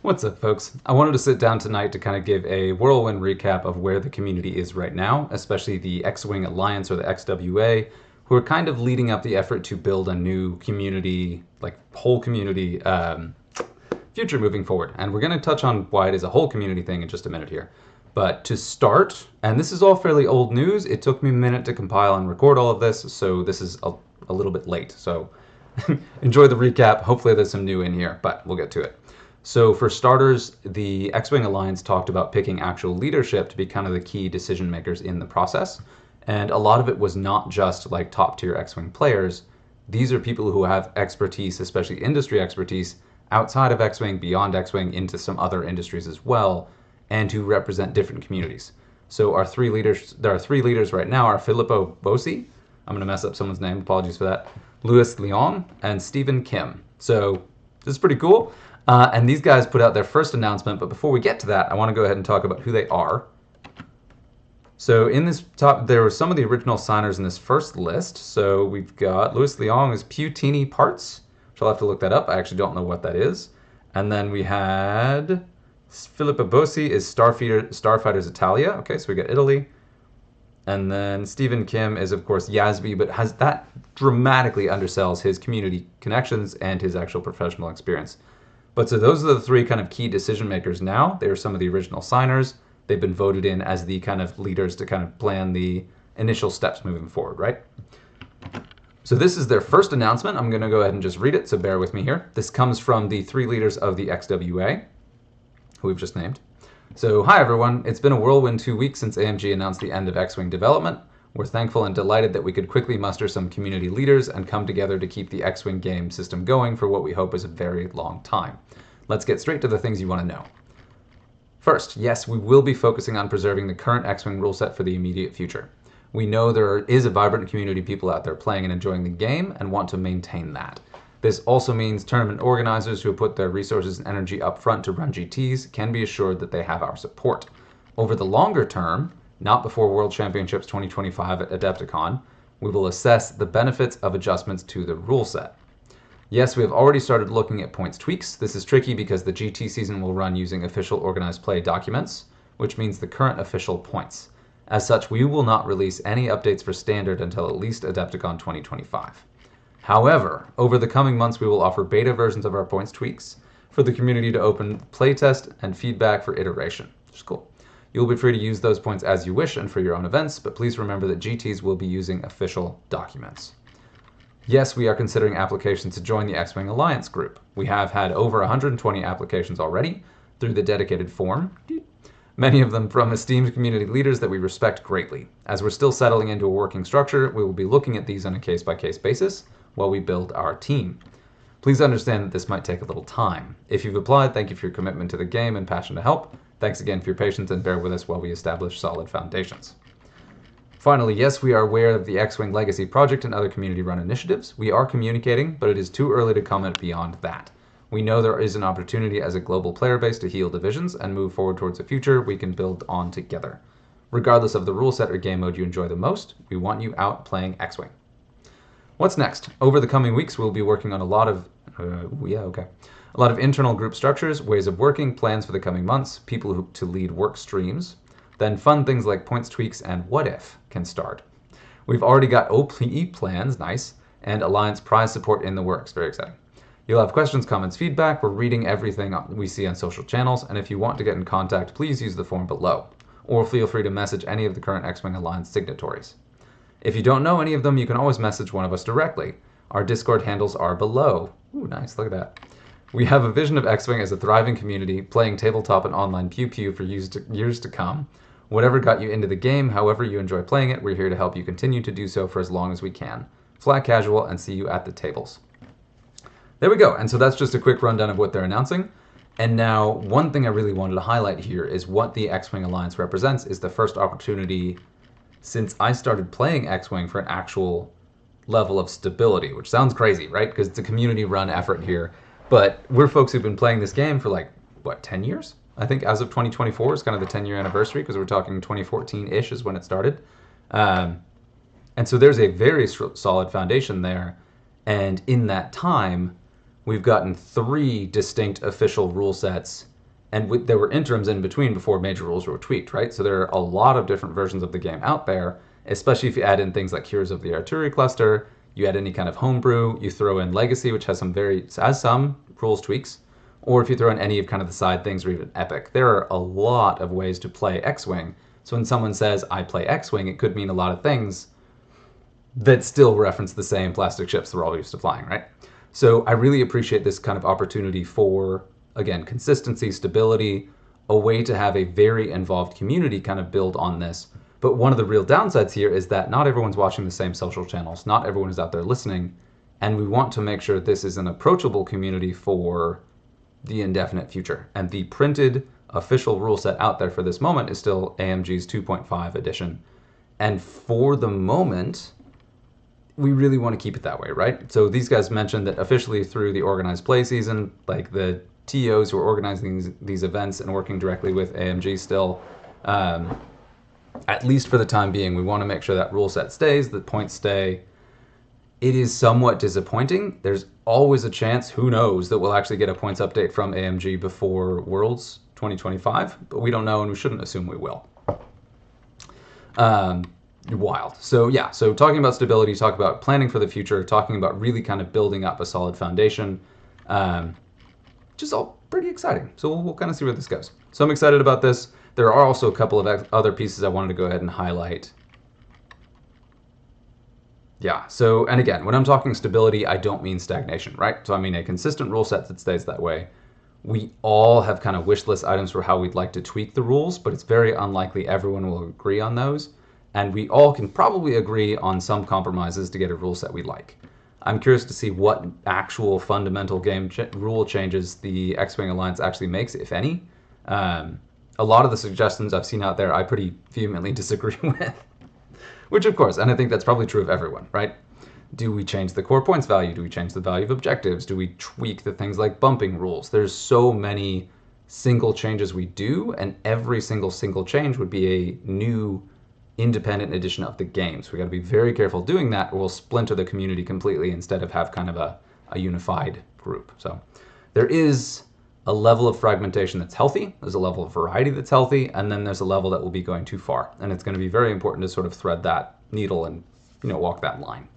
What's up, folks? I wanted to sit down tonight to kind of give a whirlwind recap of where the community is right now, especially the X-Wing Alliance or the XWA, who are kind of leading up the effort to build a new community, like whole community future moving forward. And we're going to touch on why it is a whole community thing in just a minute here. But to start, and this is all fairly old news, it took me a minute to compile and record all of this, so this is a little bit late. So enjoy the recap. Hopefully there's some new in here, but we'll get to it. So for starters, the X-Wing Alliance talked about picking actual leadership to be kind of the key decision makers in the process. And a lot of it was not just like top tier X-Wing players. These are people who have expertise, especially industry expertise, outside of X-Wing, beyond X-Wing, into some other industries as well, and who represent different communities. So our three leaders, there are three leaders right now, are Filippo Bossi, I'm going to mess up someone's name, apologies for that, Louis Leong, and Stephen Kim. So this is pretty cool. And these guys put out their first announcement, but before we get to that, I want to go ahead and talk about who they are. So in this top, there were some of the original signers in this first list. So we've got Louis Leong is Pewtini Parts, which I'll have to look that up. I actually don't know what that is. And then we had Filippo Bossi is Starfighters Italia. Okay, so we got Italy. And then Stephen Kim is, of course, Yasby, but has that dramatically undersells his community connections and his actual professional experience. But so those are the three kind of key decision makers now. They are some of the original signers. They've been voted in as the kind of leaders to kind of plan the initial steps moving forward, right? So this is their first announcement. I'm going to go ahead and just read it, so bear with me here. This comes from the three leaders of the XWA, who we've just named. So, hi everyone. It's been a whirlwind 2 weeks since AMG announced the end of X-Wing development. We're thankful and delighted that we could quickly muster some community leaders and come together to keep the X-Wing game system going for what we hope is a very long time. Let's get straight to the things you want to know. First, yes, we will be focusing on preserving the current X-Wing rule set for the immediate future. We know there is a vibrant community of people out there playing and enjoying the game and want to maintain that. This also means tournament organizers who put their resources and energy up front to run GTs can be assured that they have our support. Over the longer term, not before World Championships 2025 at Adepticon, we will assess the benefits of adjustments to the rule set. Yes, we have already started looking at points tweaks. This is tricky because the GT season will run using official organized play documents, which means the current official points. As such, we will not release any updates for standard until at least Adepticon 2025. However, over the coming months, we will offer beta versions of our points tweaks for the community to open playtest and feedback for iteration, which is cool. You'll be free to use those points as you wish and for your own events, but please remember that GTs will be using official documents. Yes, we are considering applications to join the X-Wing Alliance group. We have had over 120 applications already through the dedicated form, many of them from esteemed community leaders that we respect greatly. As we're still settling into a working structure, we will be looking at these on a case-by-case basis while we build our team. Please understand that this might take a little time. If you've applied, thank you for your commitment to the game and passion to help. Thanks again for your patience and bear with us while we establish solid foundations. Finally, yes, we are aware of the X-Wing Legacy project and other community-run initiatives. We are communicating, but it is too early to comment beyond that. We know there is an opportunity as a global player base to heal divisions and move forward towards a future we can build on together. Regardless of the rule set or game mode you enjoy the most, we want you out playing X-Wing. What's next? Over the coming weeks, we'll be working on a lot of internal group structures, ways of working, plans for the coming months, people to lead work streams. Then fun things like points tweaks and what if can start. We've already got OPE plans, nice, and Alliance prize support in the works, very exciting. You'll have questions, comments, feedback. We're reading everything we see on social channels, and if you want to get in contact, please use the form below, or feel free to message any of the current X-Wing Alliance signatories. If you don't know any of them, you can always message one of us directly. Our Discord handles are below. Ooh, nice, look at that. We have a vision of X-Wing as a thriving community, playing tabletop and online pew-pew for years to come. Whatever got you into the game, however you enjoy playing it, we're here to help you continue to do so for as long as we can. Flat casual and see you at the tables. There we go. And so that's just a quick rundown of what they're announcing. And now one thing I really wanted to highlight here is what the X-Wing Alliance represents is the first opportunity since I started playing X-Wing for an actual level of stability, which sounds crazy, right? Because it's a community-run effort here. But we're folks who've been playing this game for like, what, 10 years? I think as of 2024 is kind of the 10-year anniversary because we're talking 2014-ish is when it started. And so there's a very solid foundation there. And in that time, we've gotten 3 distinct official rule sets And there were interims in between before major rules were tweaked, right? So there are a lot of different versions of the game out there, especially if you add in things like Heroes of the Artillery Cluster, you add any kind of homebrew, you throw in Legacy, which has some rules tweaks, or if you throw in any of kind of the side things or even Epic. There are a lot of ways to play X-Wing. So when someone says, I play X-Wing, it could mean a lot of things that still reference the same plastic ships that we're all used to flying, right? So I really appreciate this kind of opportunity for, again, consistency, stability, a way to have a very involved community kind of build on this. But one of the real downsides here is that not everyone's watching the same social channels, not everyone is out there listening, and we want to make sure this is an approachable community for the indefinite future. And the printed official rule set out there for this moment is still AMG's 2.5 edition. And for the moment, we really want to keep it that way, right? So these guys mentioned that officially through the organized play season, like the TOs who are organizing these events and working directly with AMG still, at least for the time being, we want to make sure that rule set stays, the points stay. It is somewhat disappointing. There's always a chance, who knows, that we'll actually get a points update from AMG before Worlds 2025, but we don't know and we shouldn't assume we will. Wild. So yeah, so talking about stability, talk about planning for the future, talking about really kind of building up a solid foundation, just all pretty exciting. So we'll kind of see where this goes. So I'm excited about this. There are also a couple of other pieces I wanted to go ahead and highlight. Yeah, so, and again, when I'm talking stability, I don't mean stagnation, right? So I mean a consistent rule set that stays that way. We all have kind of wish list items for how we'd like to tweak the rules, but it's very unlikely everyone will agree on those. And we all can probably agree on some compromises to get a rule set we like. I'm curious to see what actual fundamental game rule changes the X-Wing Alliance actually makes, if any. A lot of the suggestions I've seen out there, I pretty vehemently disagree with. Which, of course, and I think that's probably true of everyone, right? Do we change the core points value? Do we change the value of objectives? Do we tweak the things like bumping rules? There's so many single changes we do, and every single change would be a new independent edition of the game. So we got to be very careful doing that, or we'll splinter the community completely instead of have kind of a unified group. So there is a level of fragmentation that's healthy, there's a level of variety that's healthy, and then there's a level that will be going too far. And it's going to be very important to sort of thread that needle and, walk that line.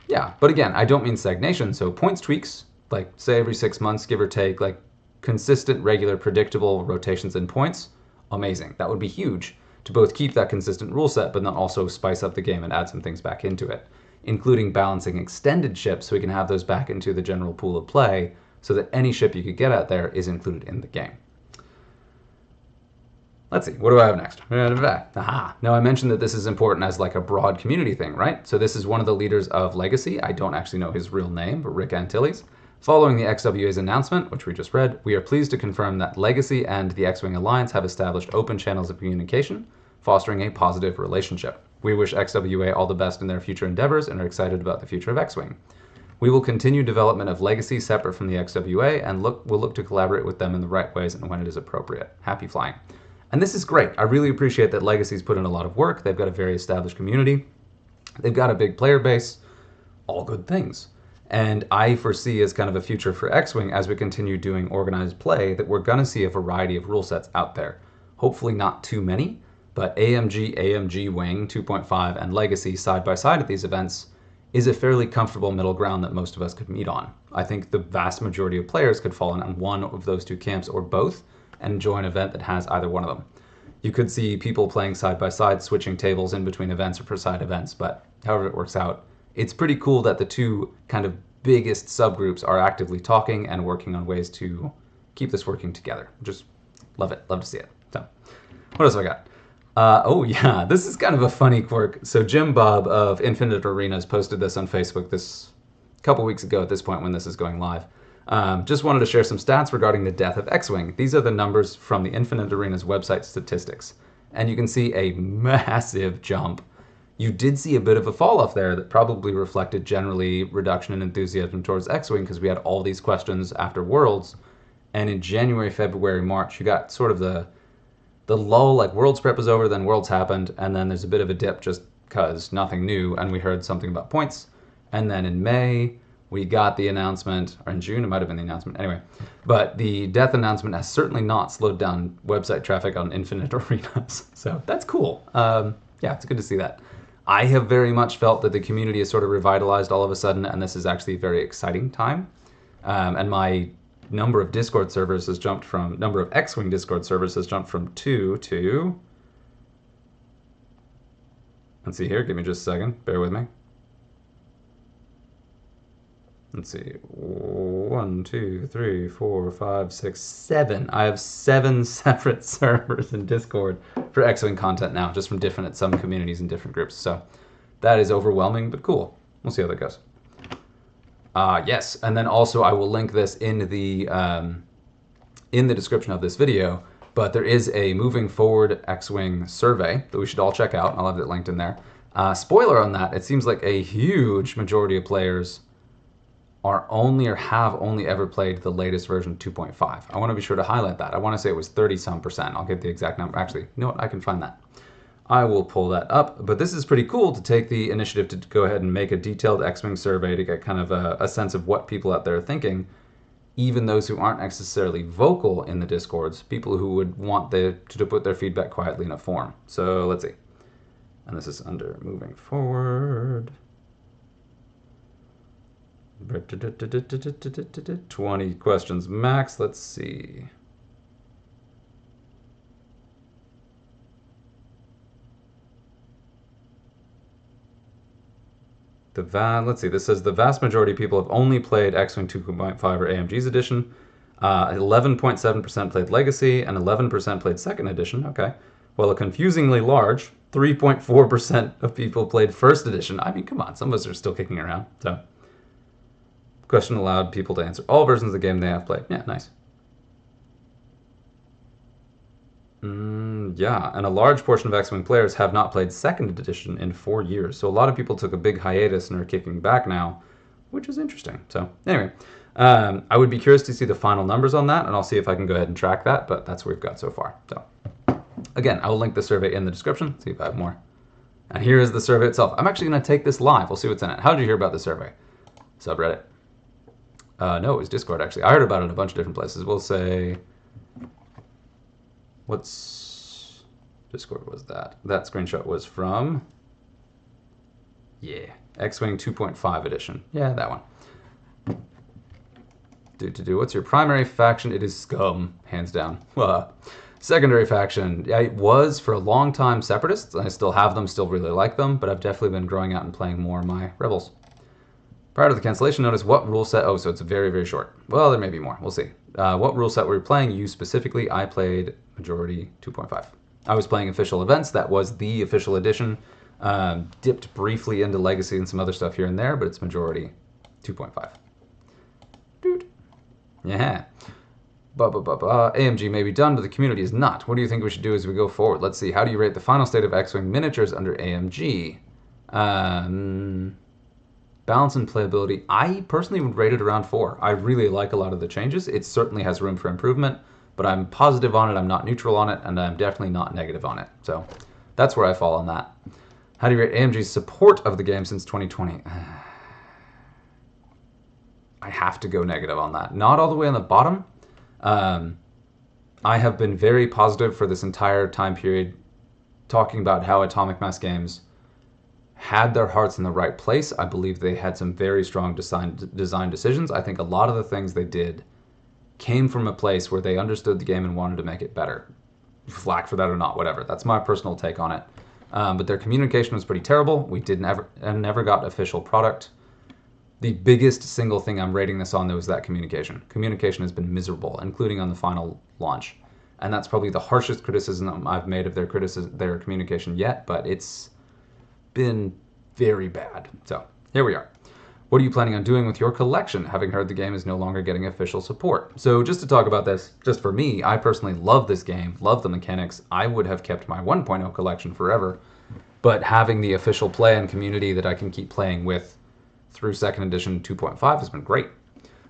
Yeah, but again, I don't mean stagnation. So points tweaks, like say every 6 months, give or take, like consistent, regular, predictable rotations in points, amazing. That would be huge to both keep that consistent rule set, but then also spice up the game and add some things back into it, including balancing extended ships so we can have those back into the general pool of play so that any ship you could get out there is included in the game. Let's see, what do I have next? Aha. Now I mentioned that this is important as like a broad community thing, right? So this is one of the leaders of Legacy. I don't actually know his real name, but Rick Antilles. Following the XWA's announcement, which we just read, we are pleased to confirm that Legacy and the X-Wing Alliance have established open channels of communication, fostering a positive relationship. We wish XWA all the best in their future endeavors and are excited about the future of X-Wing. We will continue development of Legacy separate from the XWA and we'll look to collaborate with them in the right ways and when it is appropriate. Happy flying. And this is great. I really appreciate that Legacy's put in a lot of work. They've got a very established community. They've got a big player base. All good things. And I foresee as kind of a future for X-Wing as we continue doing organized play that we're going to see a variety of rule sets out there. Hopefully not too many, but AMG Wing 2.5 and Legacy side by side at these events is a fairly comfortable middle ground that most of us could meet on. I think the vast majority of players could fall in on one of those two camps or both and enjoy an event that has either one of them. You could see people playing side by side, switching tables in between events or for side events, but however it works out, it's pretty cool that the two kind of biggest subgroups are actively talking and working on ways to keep this working together. Just love it. Love to see it. So, what else have I got? Oh yeah, this is kind of a funny quirk. So Jim Bob of Infinite Arenas posted this on Facebook this couple weeks ago at this point when this is going live. Just wanted to share some stats regarding the death of X-Wing. These are the numbers from the Infinite Arenas website statistics. And you can see a massive jump. You did see a bit of a fall off there that probably reflected generally reduction in enthusiasm towards X-Wing because we had all these questions after Worlds. And in January, February, March, you got sort of the lull, like Worlds prep was over, then Worlds happened, and then there's a bit of a dip just because nothing new, and we heard something about points. And then in May, we got the announcement, or in June, it might have been the announcement, anyway. But the death announcement has certainly not slowed down website traffic on Infinite Arenas. So that's cool. Yeah, it's good to see that. I have very much felt that the community is sort of revitalized all of a sudden, and this is actually a very exciting time. And my number of Discord servers has jumped from, number of X-Wing Discord servers has jumped from 2 to, let's see here, give me just a second, bear with me. Let's see, 1, 2, 3, 4, 5, 6, 7. I have 7 separate servers in Discord for X-Wing content now, just from different, some communities and different groups. So that is overwhelming, but cool. We'll see how that goes. Yes, and then also I will link this in the description of this video, but there is a moving forward X-Wing survey that we should all check out. I'll have it linked in there. Spoiler on that, it seems like a huge majority of players are only or have only ever played the latest version 2.5. I want to be sure to highlight that. I want to say it was 30-some%. I'll get the exact number. Actually, you know what? I can find that. I will pull that up. But this is pretty cool to take the initiative to go ahead and make a detailed X-Wing survey to get kind of a sense of what people out there are thinking. Even those who aren't necessarily vocal in the Discords, people who would want to put their feedback quietly in a form. So let's see. And this is under moving forward. 20 questions max. Let's see. Let's see. This says the vast majority of people have only played X-Wing 2.5 or AMG's edition. 11.7% played Legacy and 11% played Second Edition. Okay. While a confusingly large 3.4% of people played First Edition. I mean, come on. Some of us are still kicking around. So. Question allowed people to answer all versions of the game they have played. Yeah, nice. Yeah, and a large portion of X-Wing players have not played Second Edition in 4 years. So a lot of people took a big hiatus and are kicking back now, which is interesting. So anyway, I would be curious to see the final numbers on that, and I'll see if I can go ahead and track that, but that's what we've got so far. So again, I will link the survey in the description, see if I have more. And here is the survey itself. I'm actually going to take this live. We'll see what's in it. How did you hear about the survey? Subreddit. No, it was Discord, actually. I heard about it in a bunch of different places. We'll say, what's Discord was that? That screenshot was from, yeah, X-Wing 2.5 edition. Yeah, that one. What's your primary faction? It is Scum, hands down. Secondary faction, yeah, it was for a long time Separatists. I still have them, still really like them, but I've definitely been growing out and playing more of my Rebels. Prior to the cancellation notice, what rule set? Oh, so it's very, very short. Well, there may be more. We'll see. What rule set were you playing? You specifically. I played majority 2.5. I was playing official events. That was the official edition. Dipped briefly into Legacy and some other stuff here and there, but it's majority 2.5. Dude. Yeah. AMG may be done, but the community is not. What do you think we should do as we go forward? Let's see. How do you rate the final state of X-Wing miniatures under AMG? Balance and playability, I personally would rate it around 4. I really like a lot of the changes. It certainly has room for improvement, but I'm positive on it, I'm not neutral on it, and I'm definitely not negative on it. So that's where I fall on that. How do you rate AMG's support of the game since 2020? I have to go negative on that. Not all the way on the bottom. I have been very positive for this entire time period, talking about how Atomic Mass games had their hearts in the right place. I believe they had some very strong design decisions. I think a lot of the things they did came from a place where they understood the game and wanted to make it better. Flack for that or not, whatever. That's my personal take on it. But their communication was pretty terrible. We never got official product. The biggest single thing I'm rating this on, though, is that communication. Communication has been miserable, including on the final launch. And that's probably the harshest criticism I've made of their communication yet, but it's been very bad. So here we are. What are you planning on doing with your collection, having heard the game is no longer getting official support? So just to talk about this, just for me, I personally love this game, love the mechanics. I would have kept my 1.0 collection forever, but having the official play and community that I can keep playing with through Second Edition 2.5 has been great.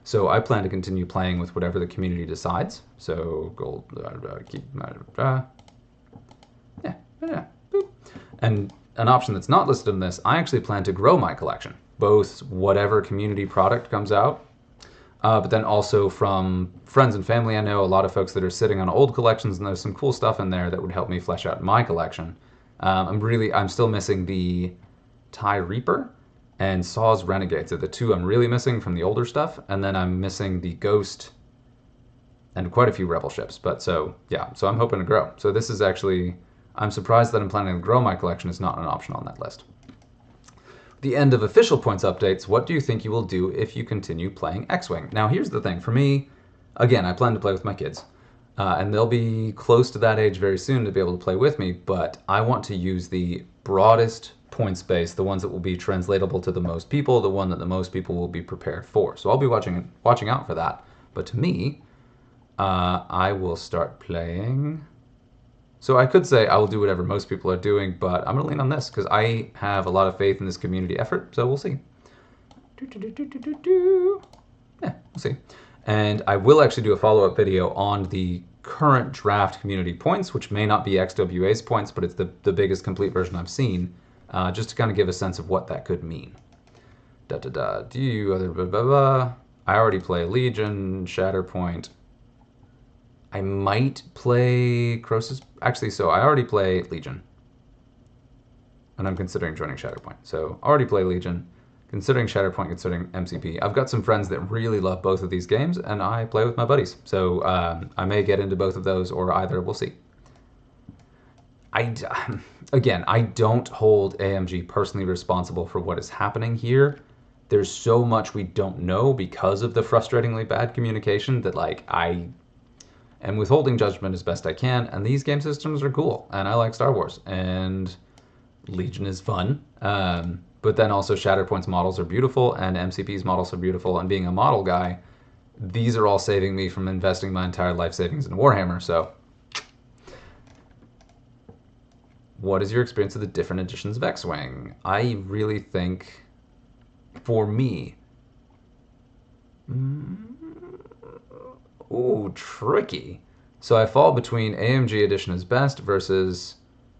So I plan to continue playing with whatever the community decides. So gold, and an option that's not listed in this, I actually plan to grow my collection. both whatever community product comes out, but then also from friends and family. I know a lot of folks that are sitting on old collections, and there's some cool stuff in there that would help me flesh out my collection. I'm still missing the TIE Reaper and Saw's Renegades are the two I'm really missing from the older stuff, and then I'm missing the Ghost and quite a few Rebel ships. But so I'm hoping to grow. So this is actually, I'm surprised that I'm planning to grow my collection is not an option on that list. The end of official points updates. What do you think you will do if you continue playing X-Wing? Now here's the thing. For me, again, I plan to play with my kids. And they'll be close to that age very soon to be able to play with me, but I want to use the broadest point space, the ones that will be translatable to the most people, the one that the most people will be prepared for. So I'll be watching out for that. But to me, I will start playing. So I could say I will do whatever most people are doing, but I'm going to lean on this because I have a lot of faith in this community effort, so we'll see. Yeah, we'll see. And I will actually do a follow-up video on the current draft community points, which may not be XWA's points, but it's the biggest complete version I've seen, just to kind of give a sense of what that could mean. I already play Legion, Shatterpoint. I might play Croesus. Actually, so I already play Legion. And I'm considering joining Shatterpoint. So already play Legion, considering Shatterpoint, considering MCP. I've got some friends that really love both of these games, and I play with my buddies. So I may get into both of those, or either. We'll see. Again, I don't hold AMG personally responsible for what is happening here. There's so much we don't know because of the frustratingly bad communication that I am withholding judgment as best I can, and these game systems are cool, and I like Star Wars, and Legion is fun, but then also Shatterpoint's models are beautiful, and MCP's models are beautiful, and being a model guy, these are all saving me from investing my entire life savings in Warhammer, so. What is your experience of the different editions of X-Wing? I really think, for me, ooh, tricky. So I fall between AMG edition is best versus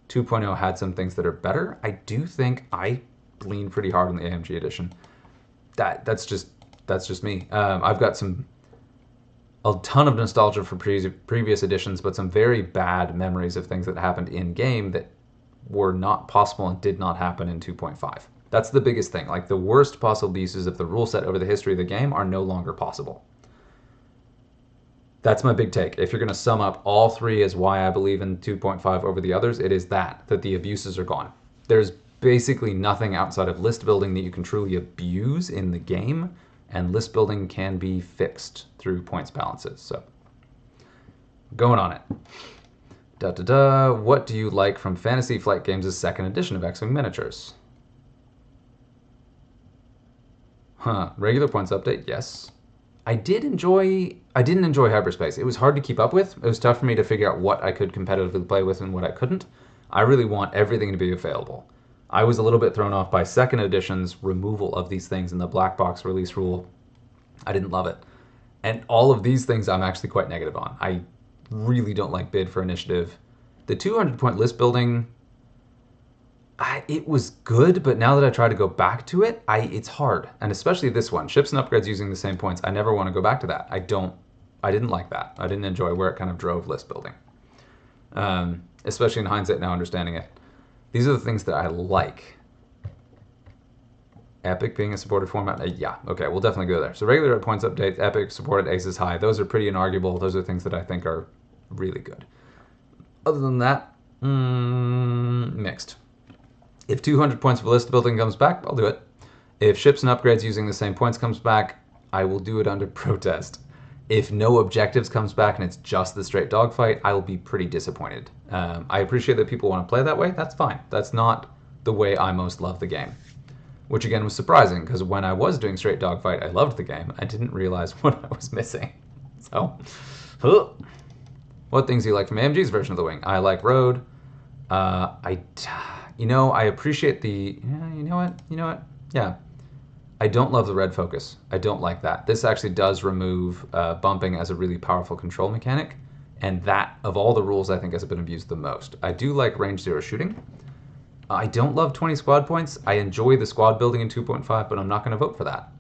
2.0 had some things that are better. I do think I lean pretty hard on the AMG edition. That's just me. I've got a ton of nostalgia for previous editions, but some very bad memories of things that happened in game that were not possible and did not happen in 2.5. That's the biggest thing. Like, the worst possible uses of the rule set over the history of the game are no longer possible. That's my big take. If you're going to sum up all three as why I believe in 2.5 over the others, it is that the abuses are gone. There's basically nothing outside of list building that you can truly abuse in the game, and list building can be fixed through points balances. So, going on it. What do you like from Fantasy Flight Games' second edition of X-Wing miniatures? Regular points update, yes. I didn't enjoy hyperspace. It was hard to keep up with. It was tough for me to figure out what I could competitively play with and what I couldn't. I really want everything to be available. I was a little bit thrown off by second edition's removal of these things in the black box release rule. I didn't love it. And all of these things I'm actually quite negative on. I really don't like bid for initiative. The 200-point list building, it was good, but now that I try to go back to it, it's hard. And especially this one, ships and upgrades using the same points. I never want to go back to that. I didn't like that. I didn't enjoy where it kind of drove list building. Especially in hindsight now, understanding it. These are the things that I like. Epic being a supported format? Yeah, okay, we'll definitely go there. So regular points updates, Epic, supported, Aces high. Those are pretty inarguable. Those are things that I think are really good. Other than that, mixed. If 200 points for list building comes back, I'll do it. If ships and upgrades using the same points comes back, I will do it under protest. If no objectives comes back and it's just the straight dogfight, I will be pretty disappointed. I appreciate that people want to play that way. That's fine. That's not the way I most love the game. Which again was surprising, because when I was doing straight dogfight, I loved the game. I didn't realize what I was missing. So, what things do you like from AMG's version of the wing? I like road. I appreciate the, you know what? Yeah. I don't love the red focus. I don't like that. This actually does remove bumping as a really powerful control mechanic, and that, of all the rules, I think has been abused the most. I do like range zero shooting. I don't love 20 squad points. I enjoy the squad building in 2.5, but I'm not going to vote for that.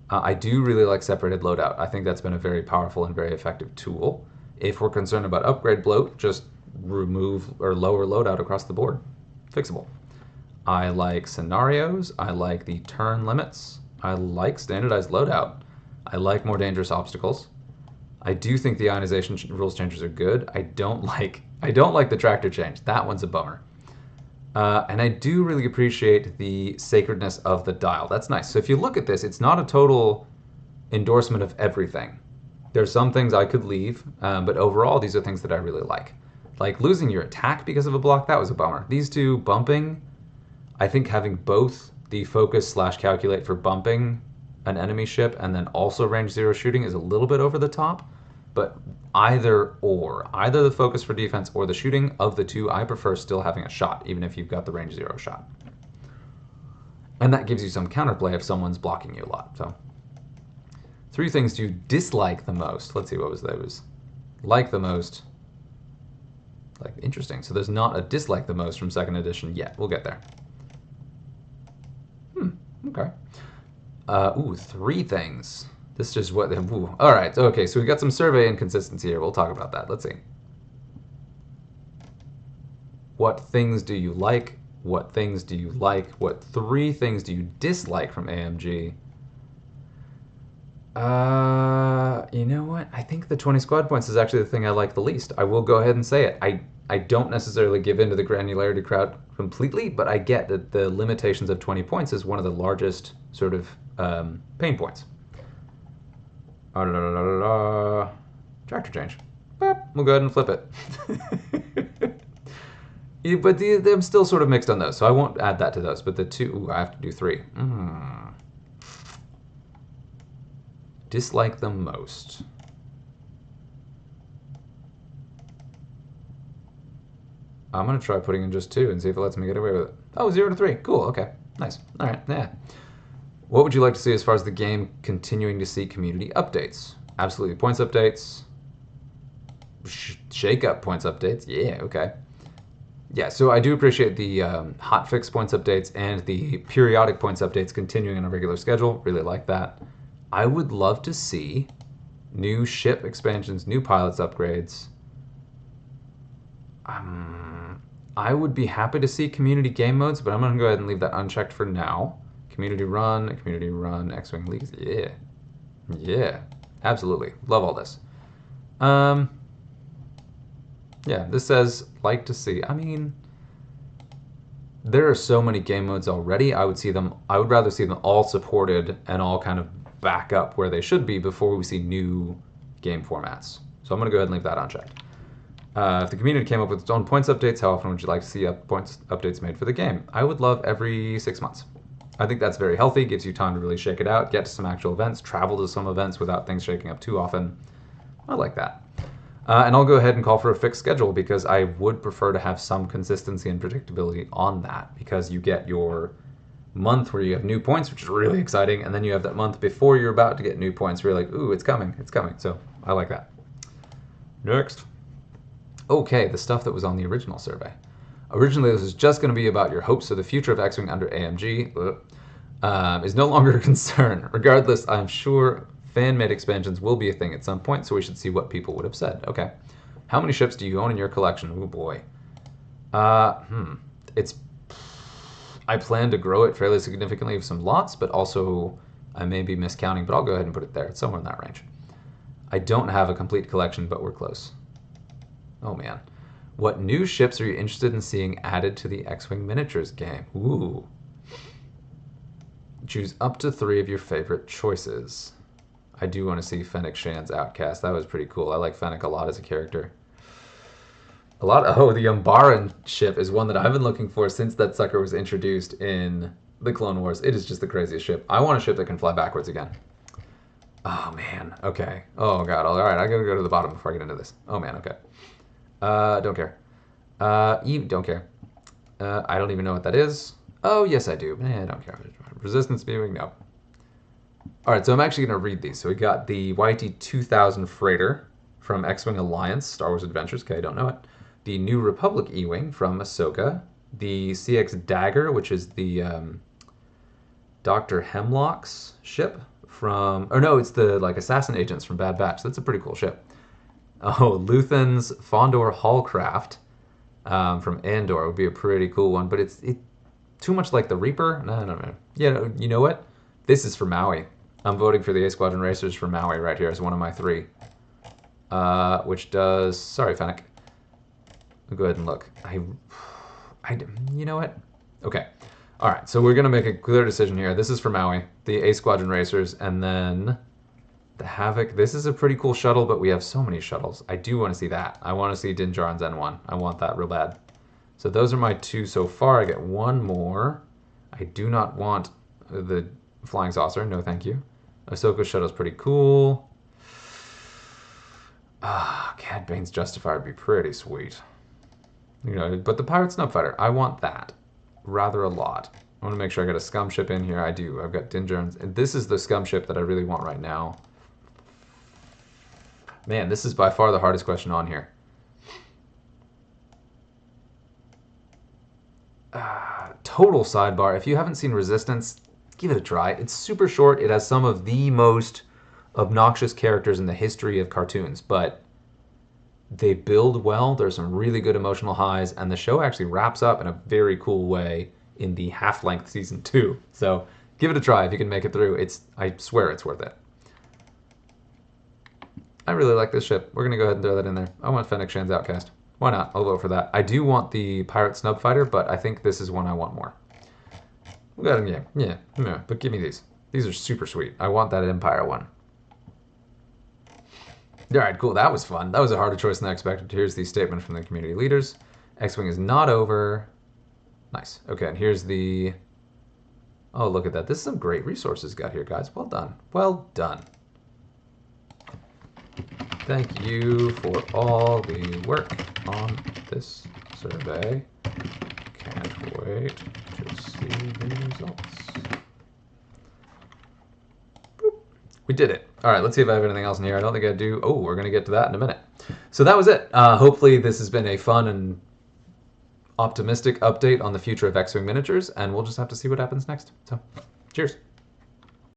I do really like separated loadout. I think that's been a very powerful and very effective tool. If we're concerned about upgrade bloat, just remove or lower loadout across the board. Fixable. I like scenarios. I like the turn limits. I like standardized loadout. I like more dangerous obstacles. I do think the ionization rules changes are good. I don't like the tractor change. That one's a bummer. And I do really appreciate the sacredness of the dial. That's nice. So if you look at this, it's not a total endorsement of everything. There's some things I could leave, but overall, these are things that I really like. Like losing your attack because of a block, that was a bummer. These two, bumping, I think having both the focus / calculate for bumping an enemy ship and then also range 0 shooting is a little bit over the top. But either the focus for defense or the shooting of the two, I prefer still having a shot, even if you've got the range 0 shot. And that gives you some counterplay if someone's blocking you a lot. So 3 things to dislike the most. Let's see, what was those? Like the most. Like, interesting. So there's not a dislike the most from 2nd edition yet. We'll get there. Okay. 3 things. This is what... Ooh. All right. Okay, so we got some survey inconsistency here. We'll talk about that. Let's see. What things do you like? What things do you like? What 3 things do you dislike from AMG? You know what? I think the 20 squad points is actually the thing I like the least. I will go ahead and say it. I don't necessarily give in to the granularity crowd completely, but I get that the limitations of 20 points is one of the largest sort of pain points. Tractor change. We'll go ahead and flip it. But I'm still sort of mixed on those, so I won't add that to those. But the 2, I have to do 3. Dislike the most. I'm going to try putting in just 2 and see if it lets me get away with it. Oh, 0 to 3. Cool, okay. Nice. All right, yeah. What would you like to see as far as the game continuing to see community updates? Absolutely points updates. Shake up points updates. Yeah, okay. Yeah, so I do appreciate the hotfix points updates and the periodic points updates continuing on a regular schedule. Really like that. I would love to see new ship expansions, new pilots upgrades. I would be happy to see community game modes, but I'm going to go ahead and leave that unchecked for now. Community run, X-Wing Leagues. Yeah. Yeah, absolutely. Love all this. Yeah, this says, like to see. I mean, there are so many game modes already. I would rather see them all supported and all kind of back up where they should be before we see new game formats. So I'm going to go ahead and leave that unchecked. If the community came up with its own points updates, how often would you like to see points updates made for the game? I would love every 6 months. I think that's very healthy, gives you time to really shake it out, get to some actual events, travel to some events without things shaking up too often. I like that. And I'll go ahead and call for a fixed schedule because I would prefer to have some consistency and predictability on that, because you get your month where you have new points, which is really exciting, and then you have that month before you're about to get new points where you're like, ooh, it's coming. So I like that. Next. Okay, the stuff that was on the original survey. Originally, this was just going to be about your hopes for the future of X-Wing under AMG. Is no longer a concern. Regardless, I'm sure fan-made expansions will be a thing at some point, so we should see what people would have said. Okay. How many ships do you own in your collection? Oh boy. I plan to grow it fairly significantly with some lots, but also I may be miscounting, but I'll go ahead and put it there. It's somewhere in that range. I don't have a complete collection, but we're close. Oh man. What new ships are you interested in seeing added to the X-Wing miniatures game? Ooh. Choose up to 3 of your favorite choices. I do want to see Fennec Shan's Outcast. That was pretty cool. I like Fennec a lot as a character. The Umbaran ship is one that I've been looking for since that sucker was introduced in the Clone Wars. It is just the craziest ship. I want a ship that can fly backwards again. Oh man, okay. Oh god, alright, I gotta go to the bottom before I get into this. Oh man, okay. Don't care. Don't care. I don't even know what that is. Oh, yes, I do. I don't care. Resistance beaming? No. Alright, so I'm actually going to read these. So we got the YT-2000 Freighter from X-Wing Alliance, Star Wars Adventures. Okay, I don't know it. The New Republic E-Wing from Ahsoka. the CX Dagger, which is the Dr. Hemlock's ship from, or no, it's the like assassin agents from Bad Batch. That's a pretty cool ship. Oh, Luthen's Fondor Hallcraft from Andor would be a pretty cool one, but it's too much like the Reaper. No. Yeah, you know what? This is for Maui. I'm voting for the A Squadron Racers for Maui right here as one of my 3. Which does, sorry, Fennec. I'll go ahead and look. You know what? Okay. All right, so we're going to make a clear decision here. This is for Maui, the A Squadron Racers, and then the Havoc. This is a pretty cool shuttle, but we have so many shuttles. I do want to see that. I want to see Din Djarin's N1. I want that real bad. So those are my 2 so far. I get 1 more. I do not want the Flying Saucer. No, thank you. Ahsoka's shuttle's pretty cool. Cad Bane's Justifier would be pretty sweet. You know, but the Pirate Snub Fighter, I want that rather a lot. I want to make sure I got a scum ship in here. I do. I've got Din Djarin's, and this is the scum ship that I really want right now. Man, this is by far the hardest question on here. Total sidebar. If you haven't seen Resistance, give it a try. It's super short. It has some of the most obnoxious characters in the history of cartoons, but they build well. There's some really good emotional highs, and the show actually wraps up in a very cool way in the half-length season 2. So give it a try if you can make it through. I swear it's worth it. I really like this ship. We're going to go ahead and throw that in there. I want Fennec Shan's Outcast. Why not? I'll vote for that. I do want the Pirate Snub Fighter, but I think this is one I want more. We got him, yeah, but give me these. These are super sweet. I want that Empire one. All right, cool. That was fun. That was a harder choice than I expected. Here's the statement from the community leaders. X-Wing is not over. Nice. Okay, and here's the... Oh, look at that. This is some great resources got here, guys. Well done. Well done. Thank you for all the work on this survey. Can't wait to see the results. Boop. We did it. All right, let's see if I have anything else in here. I don't think I do. Oh, we're going to get to that in a minute. So that was it. Hopefully this has been a fun and optimistic update on the future of X-Wing miniatures, and we'll just have to see what happens next. So, cheers.